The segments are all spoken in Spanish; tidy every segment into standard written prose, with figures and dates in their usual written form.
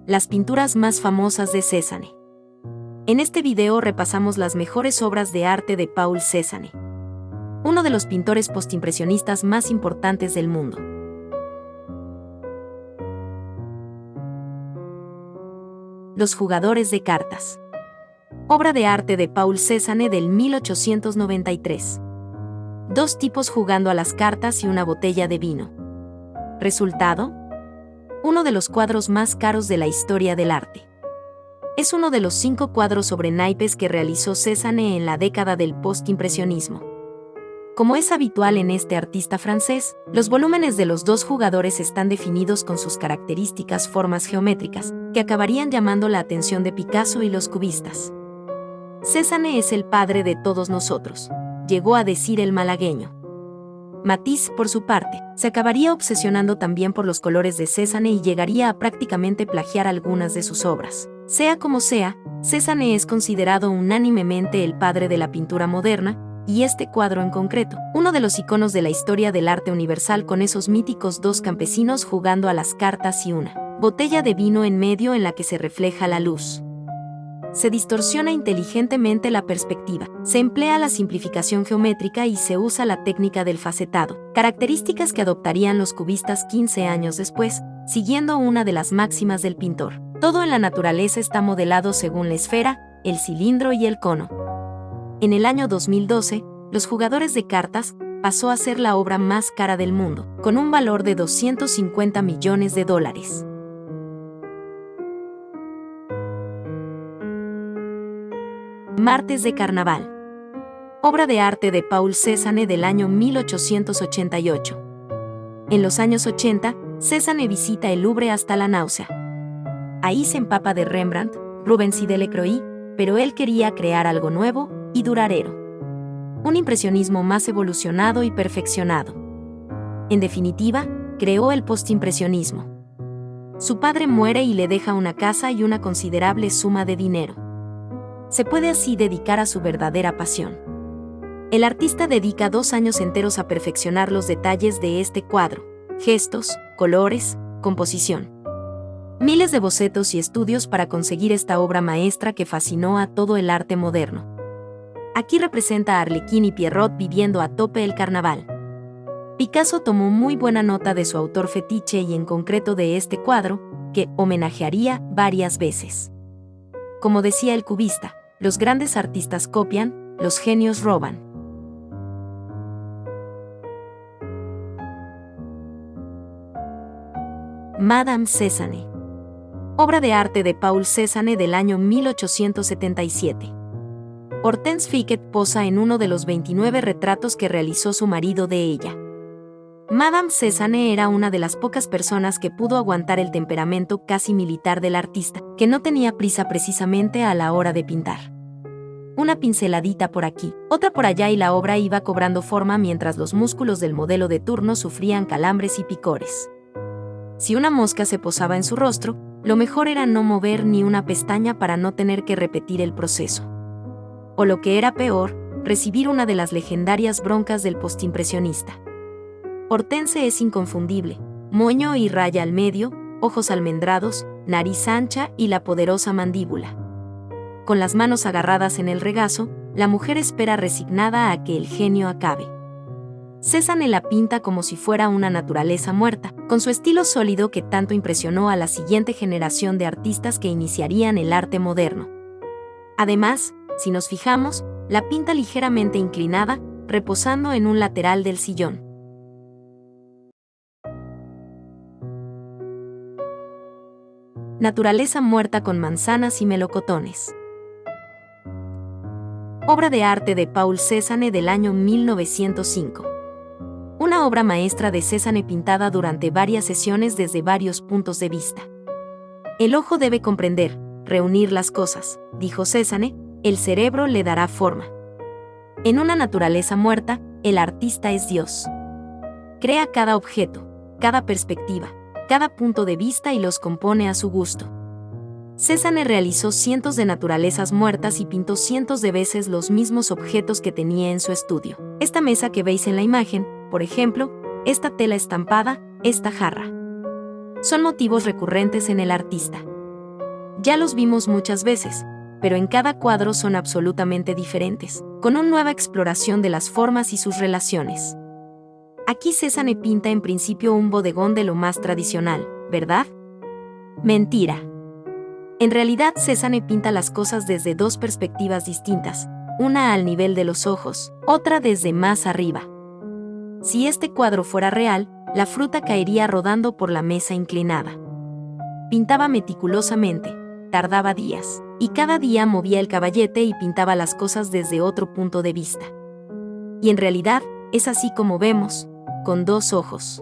Las pinturas más famosas de Cézanne. En este video repasamos las mejores obras de arte de Paul Cézanne, uno de los pintores postimpresionistas más importantes del mundo. Los jugadores de cartas. Obra de arte de Paul Cézanne del 1893. Dos tipos jugando a las cartas y una botella de vino. Resultado: uno de los cuadros más caros de la historia del arte. Es uno de los 5 cuadros sobre naipes que realizó Cézanne en la década del postimpresionismo. Como es habitual en este artista francés, los volúmenes de los dos jugadores están definidos con sus características formas geométricas, que acabarían llamando la atención de Picasso y los cubistas. Cézanne es el padre de todos nosotros, llegó a decir el malagueño. Matisse, por su parte, se acabaría obsesionando también por los colores de Cézanne y llegaría a prácticamente plagiar algunas de sus obras. Sea como sea, Cézanne es considerado unánimemente el padre de la pintura moderna, y este cuadro en concreto, uno de los iconos de la historia del arte universal, con esos míticos dos campesinos jugando a las cartas y una botella de vino en medio en la que se refleja la luz. Se distorsiona inteligentemente la perspectiva, se emplea la simplificación geométrica y se usa la técnica del facetado, características que adoptarían los cubistas 15 años después, siguiendo una de las máximas del pintor. Todo en la naturaleza está modelado según la esfera, el cilindro y el cono. En el año 2012, Los jugadores de cartas pasó a ser la obra más cara del mundo, con un valor de $250 millones. Martes de Carnaval. Obra de arte de Paul Cézanne del año 1888. En los años 80, Cézanne visita el Louvre hasta la náusea. Ahí se empapa de Rembrandt, Rubens y Delacroix, pero él quería crear algo nuevo y duradero. Un impresionismo más evolucionado y perfeccionado. En definitiva, creó el postimpresionismo. Su padre muere y le deja una casa y una considerable suma de dinero. Se puede así dedicar a su verdadera pasión. El artista dedica 2 años enteros a perfeccionar los detalles de este cuadro: gestos, colores, composición. Miles de bocetos y estudios para conseguir esta obra maestra que fascinó a todo el arte moderno. Aquí representa a Arlequín y Pierrot viviendo a tope el carnaval. Picasso tomó muy buena nota de su autor fetiche y en concreto de este cuadro, que homenajearía varias veces. Como decía el cubista, los grandes artistas copian, los genios roban. Madame Cézanne. Obra de arte de Paul Cézanne del año 1877. Hortense Fiquet posa en uno de los 29 retratos que realizó su marido de ella. Madame Cézanne era una de las pocas personas que pudo aguantar el temperamento casi militar del artista, que no tenía prisa precisamente a la hora de pintar. Una pinceladita por aquí, otra por allá y la obra iba cobrando forma mientras los músculos del modelo de turno sufrían calambres y picores. Si una mosca se posaba en su rostro, lo mejor era no mover ni una pestaña para no tener que repetir el proceso. O lo que era peor, recibir una de las legendarias broncas del postimpresionista. Hortense es inconfundible: moño y raya al medio, ojos almendrados, nariz ancha y la poderosa mandíbula. Con las manos agarradas en el regazo, la mujer espera resignada a que el genio acabe. Cézanne la pinta como si fuera una naturaleza muerta, con su estilo sólido que tanto impresionó a la siguiente generación de artistas que iniciarían el arte moderno. Además, si nos fijamos, la pinta ligeramente inclinada, reposando en un lateral del sillón. Naturaleza muerta con manzanas y melocotones. Obra de arte de Paul Cézanne del año 1905. Una obra maestra de Cézanne pintada durante varias sesiones desde varios puntos de vista. El ojo debe comprender, reunir las cosas, dijo Cézanne, el cerebro le dará forma. En una naturaleza muerta, el artista es Dios. Crea cada objeto, cada perspectiva, cada punto de vista y los compone a su gusto. Cézanne realizó cientos de naturalezas muertas y pintó cientos de veces los mismos objetos que tenía en su estudio. Esta mesa que veis en la imagen, por ejemplo, esta tela estampada, esta jarra. Son motivos recurrentes en el artista. Ya los vimos muchas veces, pero en cada cuadro son absolutamente diferentes, con una nueva exploración de las formas y sus relaciones. Aquí Cézanne pinta en principio un bodegón de lo más tradicional, ¿verdad? Mentira. En realidad Cézanne pinta las cosas desde dos perspectivas distintas, una al nivel de los ojos, otra desde más arriba. Si este cuadro fuera real, la fruta caería rodando por la mesa inclinada. Pintaba meticulosamente, tardaba días, y cada día movía el caballete y pintaba las cosas desde otro punto de vista. Y en realidad, es así como vemos, con dos ojos.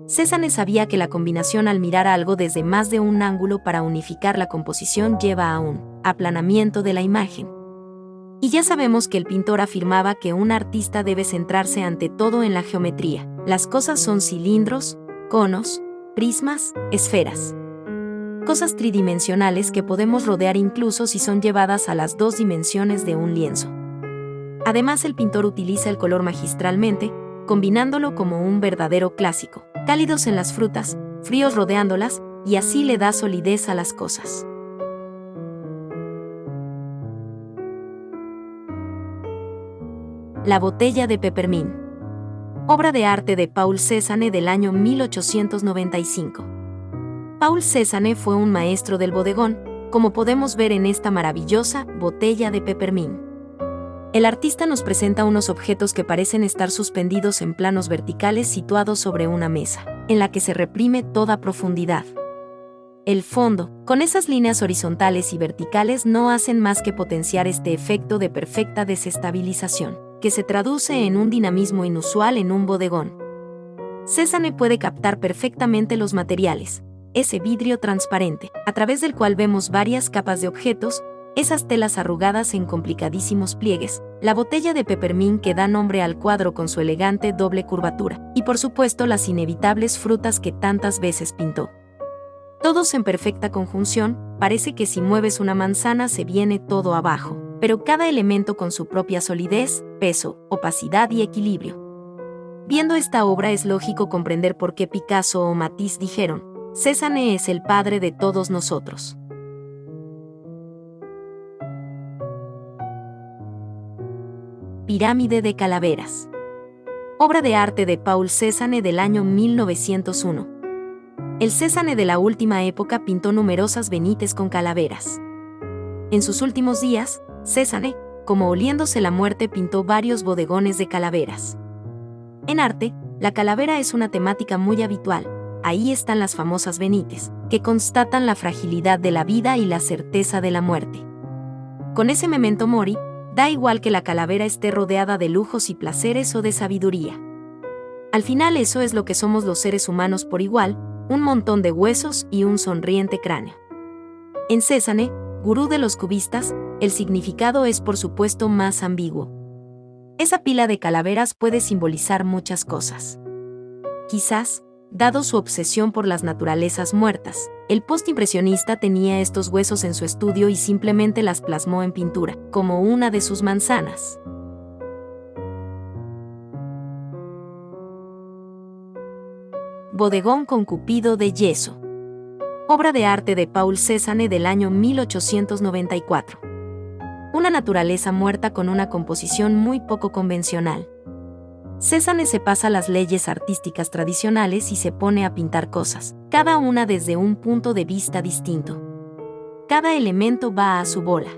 Cézanne sabía que la combinación al mirar algo desde más de un ángulo para unificar la composición lleva a un aplanamiento de la imagen. Y ya sabemos que el pintor afirmaba que un artista debe centrarse ante todo en la geometría. Las cosas son cilindros, conos, prismas, esferas. Cosas tridimensionales que podemos rodear incluso si son llevadas a las dos dimensiones de un lienzo. Además, el pintor utiliza el color magistralmente, combinándolo como un verdadero clásico. Cálidos en las frutas, fríos rodeándolas, y así le da solidez a las cosas. La botella de peppermint. Obra de arte de Paul Cézanne del año 1895. Paul Cézanne fue un maestro del bodegón, como podemos ver en esta maravillosa botella de peppermint. El artista nos presenta unos objetos que parecen estar suspendidos en planos verticales situados sobre una mesa, en la que se reprime toda profundidad. El fondo, con esas líneas horizontales y verticales, no hacen más que potenciar este efecto de perfecta desestabilización, que se traduce en un dinamismo inusual en un bodegón. Cézanne puede captar perfectamente los materiales, ese vidrio transparente, a través del cual vemos varias capas de objetos, esas telas arrugadas en complicadísimos pliegues, la botella de peppermint que da nombre al cuadro con su elegante doble curvatura, y por supuesto las inevitables frutas que tantas veces pintó. Todos en perfecta conjunción, parece que si mueves una manzana se viene todo abajo, pero cada elemento con su propia solidez, peso, opacidad y equilibrio. Viendo esta obra es lógico comprender por qué Picasso o Matisse dijeron: Cézanne es el padre de todos nosotros. Pirámide de calaveras. Obra de arte de Paul Cézanne del año 1901. El Cézanne de la última época pintó numerosas venites con calaveras. En sus últimos días, Cézanne, como oliéndose la muerte, pintó varios bodegones de calaveras. En arte, la calavera es una temática muy habitual. Ahí están las famosas venites, que constatan la fragilidad de la vida y la certeza de la muerte. Con ese memento mori, da igual que la calavera esté rodeada de lujos y placeres o de sabiduría. Al final eso es lo que somos los seres humanos por igual, un montón de huesos y un sonriente cráneo. En Cézanne, gurú de los cubistas, el significado es por supuesto más ambiguo. Esa pila de calaveras puede simbolizar muchas cosas. Quizás, dado su obsesión por las naturalezas muertas, el postimpresionista tenía estos huesos en su estudio y simplemente las plasmó en pintura, como una de sus manzanas. Bodegón con Cupido de yeso. Obra de arte de Paul Cézanne del año 1894. Una naturaleza muerta con una composición muy poco convencional. Cézanne se pasa las leyes artísticas tradicionales y se pone a pintar cosas, cada una desde un punto de vista distinto. Cada elemento va a su bola.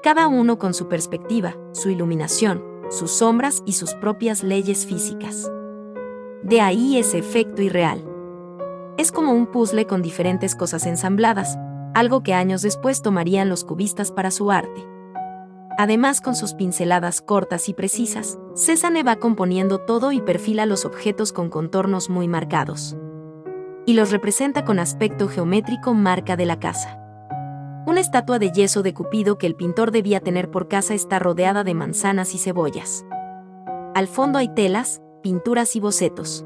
Cada uno con su perspectiva, su iluminación, sus sombras y sus propias leyes físicas. De ahí ese efecto irreal. Es como un puzzle con diferentes cosas ensambladas, algo que años después tomarían los cubistas para su arte. Además, con sus pinceladas cortas y precisas, Cézanne va componiendo todo y perfila los objetos con contornos muy marcados. Y los representa con aspecto geométrico marca de la casa. Una estatua de yeso de Cupido que el pintor debía tener por casa está rodeada de manzanas y cebollas. Al fondo hay telas, pinturas y bocetos.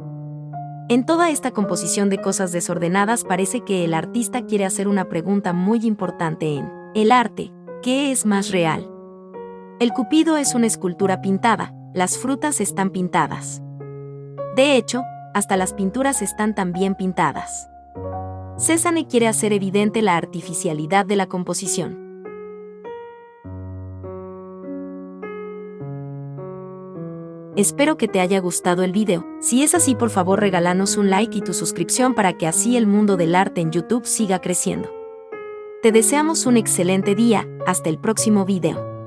En toda esta composición de cosas desordenadas parece que el artista quiere hacer una pregunta muy importante en el arte: ¿qué es más real? El Cupido es una escultura pintada, las frutas están pintadas. De hecho, hasta las pinturas están también pintadas. Cézanne quiere hacer evidente la artificialidad de la composición. Espero que te haya gustado el video. Si es así, por favor regálanos un like y tu suscripción para que así el mundo del arte en YouTube siga creciendo. Te deseamos un excelente día, hasta el próximo video.